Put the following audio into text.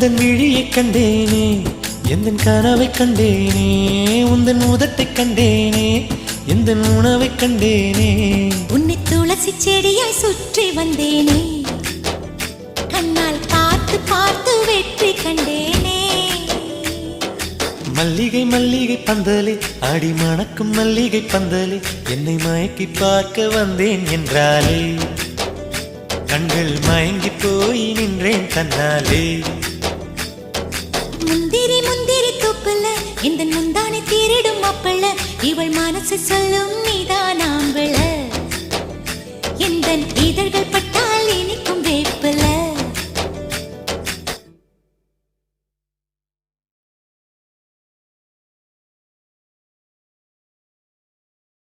உந்தன் விழியை கண்டேனே எந்தன் கனவை கண்டேனே உந்தன் உதட்டை கண்டேனே எந்தன் உணவை கண்டேனே உன்னை துளசி செடியாய் சுற்றி வந்தேனே கண்ணால் பார்த்து பார்த்து வெற்றி கண்டேனே மல்லிகை மல்லிகை பந்தலே ஆடி மணக்கும் மல்லிகை பந்தலே என்னை மயக்கி பார்க்க வந்தேன் என்றாலே கண்கள் மயங்கி போய் நின்றேன் தன்னாலே முந்திரி முந்திரி தூப்பல இந்த முந்தானை தீரிடும் அப்பள இவள் மனசு சொல்லும் நீ